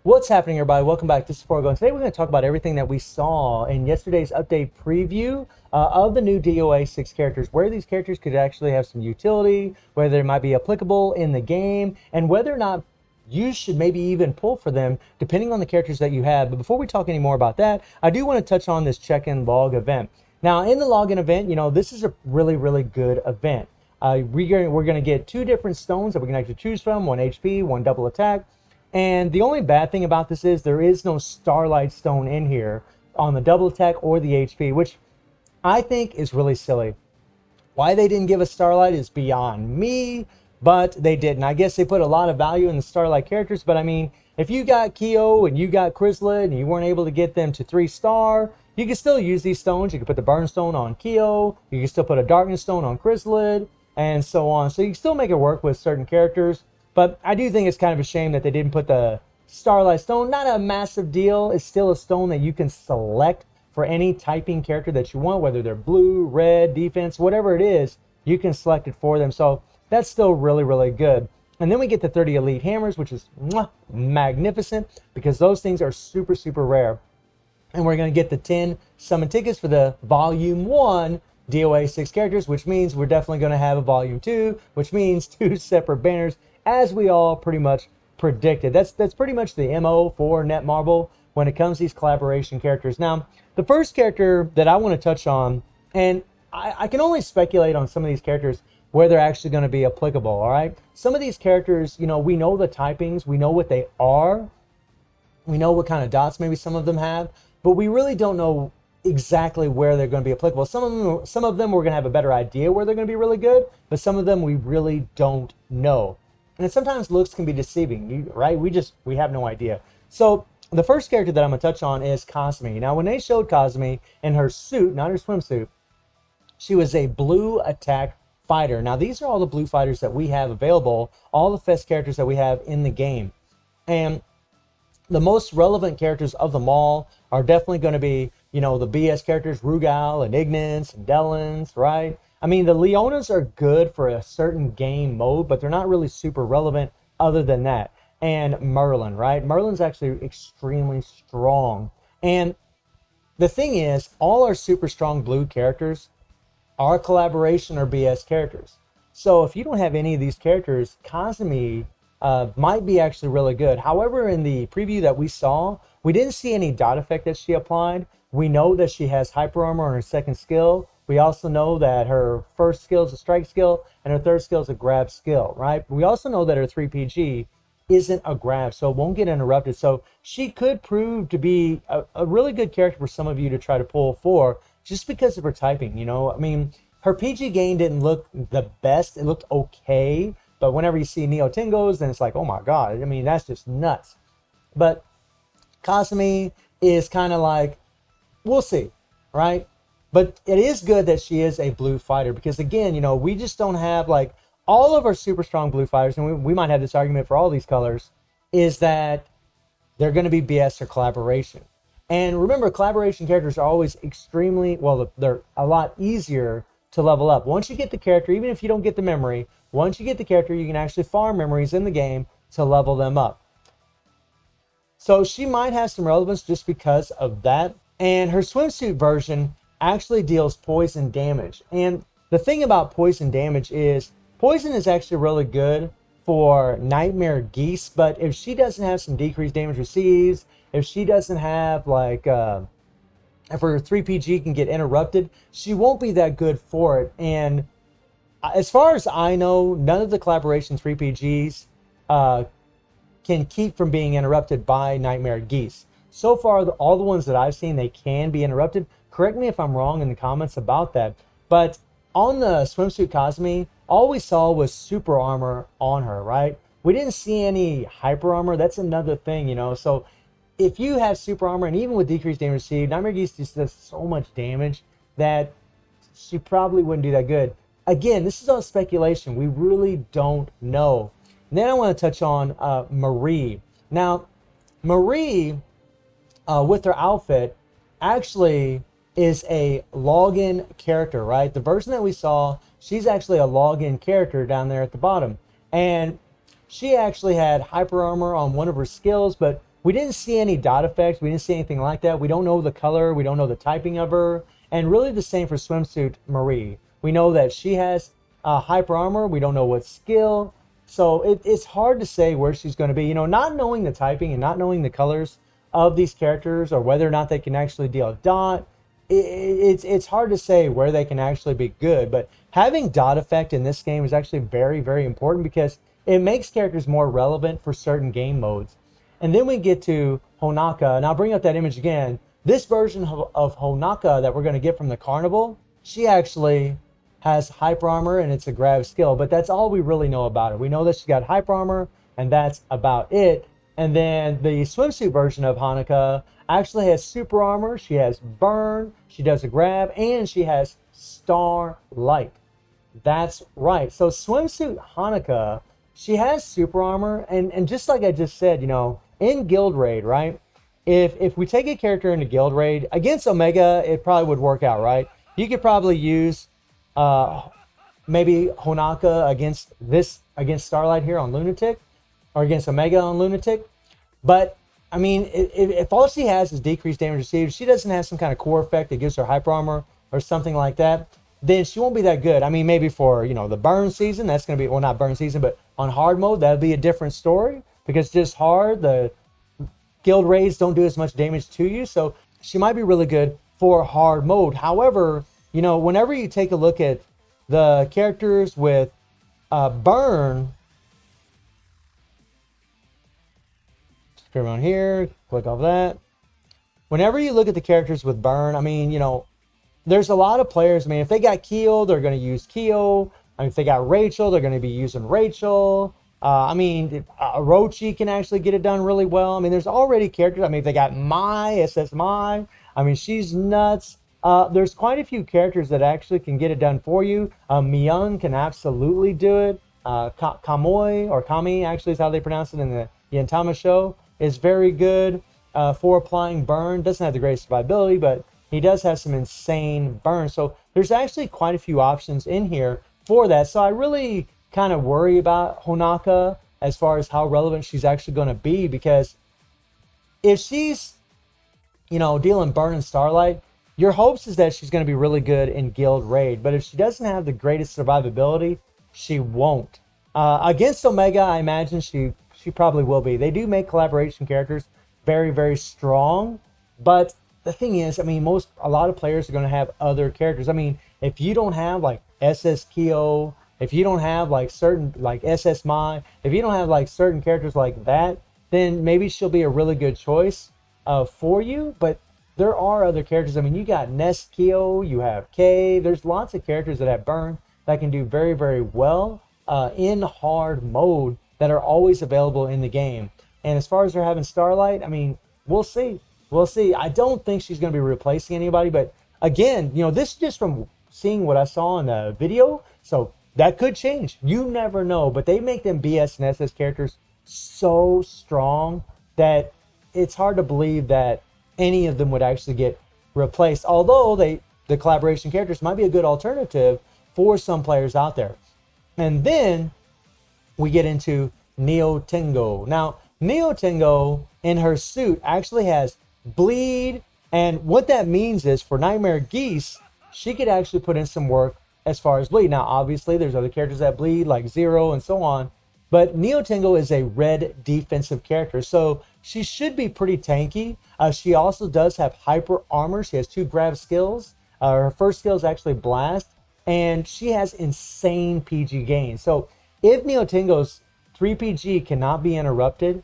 What's happening, everybody? Welcome back to Support. Today we're going to talk about everything that we saw in yesterday's update preview of the new DOA6 characters, where these characters could actually have some utility, whether they might be applicable in the game, and whether or not you should maybe even pull for them depending on the characters that you have. But before we talk any more about that, I do want to touch on this check-in log event. Now, in the login event, this is a really good event. We're going to get two different stones that we can actually choose from, one HP, one double attack. And the only bad thing about this is there is no Starlight Stone in here on the double attack or the HP, which I think is really silly. Why they didn't give us Starlight is beyond me, but they didn't. I guess they put a lot of value in the Starlight characters, but I mean, if you got Kyo and you got Chrysalid and you weren't able to get them to 3-star, you can still use these stones. You can put the Burn Stone on Kyo, you can still put a Darkness Stone on Chrysalid, and so on. So you can still make it work with certain characters. But I do think it's kind of a shame that they didn't put the Starlight Stone. Not a massive deal. It's still a stone that you can select for any typing character that you want, whether they're blue, red, defense, whatever it is, you can select it for them. So that's still really good. And then we get the 30 Elite Hammers, which is magnificent because those things are super rare. And we're going to get the 10 summon tickets for the Volume 1 DOA6 characters, which means we're definitely going to have a Volume 2, which means 2 separate banners, as we all pretty much predicted. That's pretty much the MO for Netmarble when it comes to these collaboration characters. Now, the first character that I want to touch on, and I can only speculate on some of these characters where they're actually going to be applicable, all right? Some of these characters, we know the typings, we know what they are, we know what kind of dots maybe some of them have, but we really don't know exactly where they're going to be applicable. Some of them we're going to have a better idea where they're going to be really good, but some of them we really don't know. And sometimes looks can be deceiving, right? We have no idea. So the first character that I'm going to touch on is Cosme. Now, when they showed Cosme in her suit, not her swimsuit, she was a blue attack fighter. Now, these are all the blue fighters that we have available, all the Fest characters that we have in the game. And the most relevant characters of them all are definitely going to be, the BS characters, Rugal and Ignance and Delins, right? I mean, the Leonas are good for a certain game mode, but they're not really super relevant other than that. And Merlin, right? Merlin's actually extremely strong. And the thing is, all our super strong blue characters are collaboration or BS characters. So if you don't have any of these characters, Cosme might be actually really good. However, in the preview that we saw, we didn't see any dot effect that she applied. We know that she has hyper armor on her second skill. We also know that her first skill is a strike skill and her third skill is a grab skill, right? We also know that her 3PG isn't a grab, so it won't get interrupted. So she could prove to be a really good character for some of you to try to pull for just because of her typing, I mean, her PG gain didn't look the best. It looked okay, but whenever you see Neo Tingos, then it's like, oh my God, I mean, that's just nuts. But Cosme is kind of like, we'll see, right? But it is good that she is a blue fighter because, again, we just don't have, like, all of our super strong blue fighters, and we might have this argument for all these colors, is that they're going to be BS or collaboration. And remember, collaboration characters are always extremely, well, they're a lot easier to level up. Once you get the character, even if you don't get the memory, once you get the character, you can actually farm memories in the game to level them up. So she might have some relevance just because of that. And her swimsuit version actually deals poison damage. And the thing about poison damage is poison is actually really good for Nightmare Geese, but if she doesn't have some decreased damage receives, if she doesn't have like if her 3PG can get interrupted, she won't be that good for it. And as far as I know, none of the collaboration 3PGs can keep from being interrupted by Nightmare Geese. So far, all the ones that I've seen, they can be interrupted. Correct me if I'm wrong in the comments about that. But on the swimsuit Cosme, all we saw was super armor on her, right? We didn't see any hyper armor. That's another thing, So if you have super armor, and even with decreased damage received, Nightmare Geese just does so much damage that she probably wouldn't do that good. Again, this is all speculation. We really don't know. And then I want to touch on Marie. Now, Marie, with her outfit, actually is a login character, right? The version that we saw, she's actually a login character down there at the bottom. And she actually had hyper armor on one of her skills, but we didn't see any dot effects. We didn't see anything like that. We don't know the color. We don't know the typing of her. And really the same for Swimsuit Marie. We know that she has hyper armor. We don't know what skill. So it's hard to say where she's going to be. You know, not knowing the typing and not knowing the colors of these characters or whether or not they can actually deal dot, it's hard to say where they can actually be good. But having dot effect in this game is actually very, very important because it makes characters more relevant for certain game modes. And then we get to Honaka, and I'll bring up that image again. This version of Honaka that we're going to get from the carnival, she actually has hyper armor and it's a grab skill, but that's all we really know about her. We know that she's got hyper armor and that's about it. And then the swimsuit version of Hanukkah actually has super armor, she has burn, she does a grab, and she has starlight. That's right. So swimsuit Hanukkah, she has super armor, and just like I just said, you know, in Guild Raid, right? If we take a character into Guild Raid against Omega, it probably would work out, right? You could probably use maybe Honaka against Starlight here on Lunatic, or against Omega on Lunatic. But I mean, if all she has is decreased damage received, she doesn't have some kind of core effect that gives her hyper armor or something like that, then she won't be that good. I mean, maybe for, you know, the burn season, that's going to be, well, not burn season, but on hard mode, that'll be a different story because just hard, the guild raids don't do as much damage to you. So she might be really good for hard mode. However, you know, whenever you take a look at the characters with burn, just around here, click off that. Whenever you look at the characters with burn, I mean, you know, there's a lot of players. I mean, if they got Keo, they're going to use Keo. I mean, if they got Rachel, they're going to be using Rachel. I mean, Orochi can actually get it done really well. I mean, there's already characters. I mean, if they got Mai, SS Mai, I mean, she's nuts. There's quite a few characters that actually can get it done for you. Myung can absolutely do it. Kamoi, or Kami, actually is how they pronounce it in the Yantama show, is very good for applying burn. Doesn't have the greatest survivability, but he does have some insane burn. So there's actually quite a few options in here for that. So I really kind of worry about Honaka as far as how relevant she's actually going to be, because if she's, you know, dealing burn and starlight, your hopes is that she's going to be really good in guild raid. But if she doesn't have the greatest survivability, she won't. Against Omega, I imagine she probably will be. They do make collaboration characters very, very strong, but the thing is, I mean, a lot of players are going to have other characters. I mean, if you don't have like SS Kyo, if you don't have like certain like SS Mai, if you don't have like certain characters like that, then maybe she'll be a really good choice for you. But there are other characters. I mean, you got Nest Kyo, you have K. There's lots of characters that have burn that can do very, very well in hard mode that are always available in the game. And as far as her having Starlight, I mean, we'll see. We'll see. I don't think she's going to be replacing anybody. But again, you know, this is just from seeing what I saw in the video. So that could change. You never know. But they make them BS and SS characters so strong that it's hard to believe that any of them would actually get replaced. Although the collaboration characters might be a good alternative for some players out there. And then we get into Neo Tengo. Now, Neo Tengo in her suit actually has bleed, and what that means is for Nightmare Geese, she could actually put in some work as far as bleed. Now, obviously, there's other characters that bleed, like Zero and so on, but Neo Tengo is a red defensive character, so she should be pretty tanky. She also does have hyper armor. She has 2 grab skills. Her first skill is actually blast, and she has insane PG gain. So if Neo Tengo's 3 PG cannot be interrupted,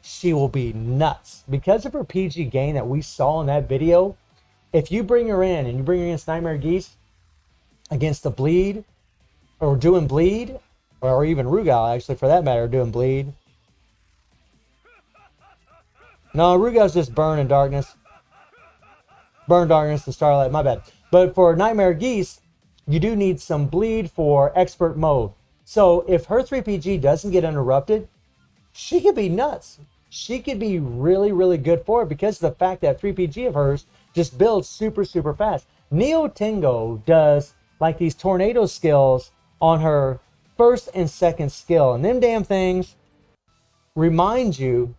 she will be nuts. Because of her PG gain that we saw in that video, if you bring her in and you bring her against Nightmare Geese, against the bleed, or doing bleed, or even Rugal actually for that matter, doing bleed. No, Rugal's just burn and darkness. Burn, darkness, and starlight, my bad. But for Nightmare Geese, you do need some bleed for expert mode. So if her 3PG doesn't get interrupted, she could be nuts. She could be really, really good for it because of the fact that 3PG of hers just builds super, super fast. Neo Tengo does like these tornado skills on her first and second skill. And them damn things remind you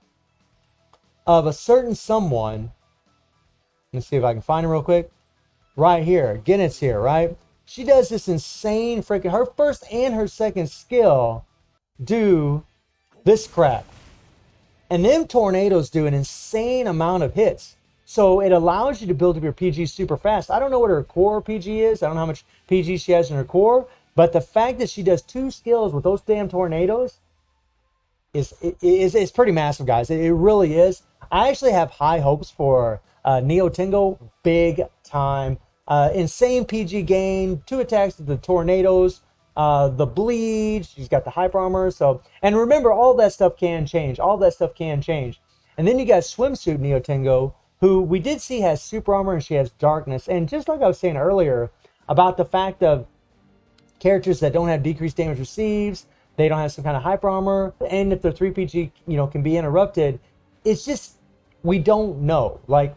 of a certain someone. Let's see if I can find him real quick. Right here. Guinness here, right? She does this insane freaking, her first and her second skill do this crap. And them tornadoes do an insane amount of hits. So it allows you to build up your PG super fast. I don't know what her core PG is. I don't know how much PG she has in her core. But the fact that she does 2 skills with those damn tornadoes is pretty massive, guys. It really is. I actually have high hopes for Neo Tengo, big time. Insane PG gain, 2 attacks with the tornadoes, the bleed. She's got the hyper armor. So, and remember, all that stuff can change. All that stuff can change. And then you got Swimsuit Neo Tengo, who we did see has super armor and she has darkness. And just like I was saying earlier about the fact of characters that don't have decreased damage receives, they don't have some kind of hyper armor, and if their 3PG, can be interrupted, it's just, we don't know. Like,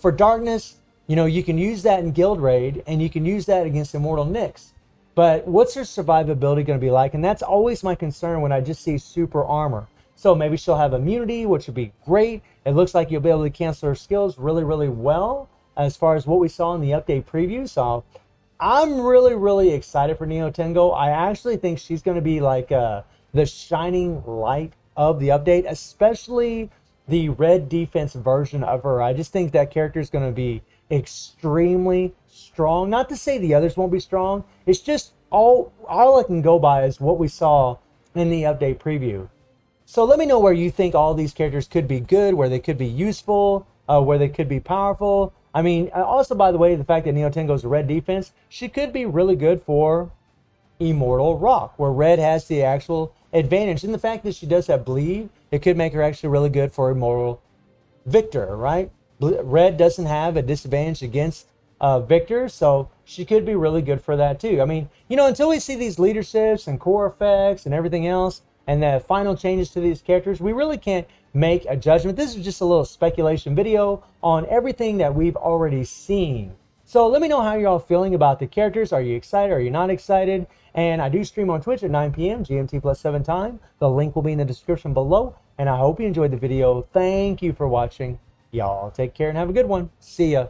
for darkness, you can use that in Guild Raid, and you can use that against Immortal Nyx. But what's her survivability going to be like? And that's always my concern when I just see super armor. So maybe she'll have immunity, which would be great. It looks like you'll be able to cancel her skills really, really well as far as what we saw in the update preview. So I'm really, really excited for Neo Tengo. I actually think she's going to be like the shining light of the update, especially the red defense version of her. I just think that character is going to be extremely strong. Not to say the others won't be strong. It's just all I can go by is what we saw in the update preview. So let me know where you think all these characters could be good, where they could be useful, where they could be powerful. I mean, also, by the way, the fact that Neo Tengo is a red defense, she could be really good for Immortal Rock, where red has the actual advantage. And the fact that she does have bleed, it could make her actually really good for Immortal Victor, right? Red doesn't have a disadvantage against Victor, so she could be really good for that too. I mean, until we see these leaderships and core effects and everything else, and the final changes to these characters, we really can't make a judgment. This is just a little speculation video on everything that we've already seen. So let me know how you're all feeling about the characters. Are you excited? Are you not excited? And I do stream on Twitch at 9 p.m. GMT plus 7 time. The link will be in the description below. And I hope you enjoyed the video. Thank you for watching. Y'all take care and have a good one. See ya.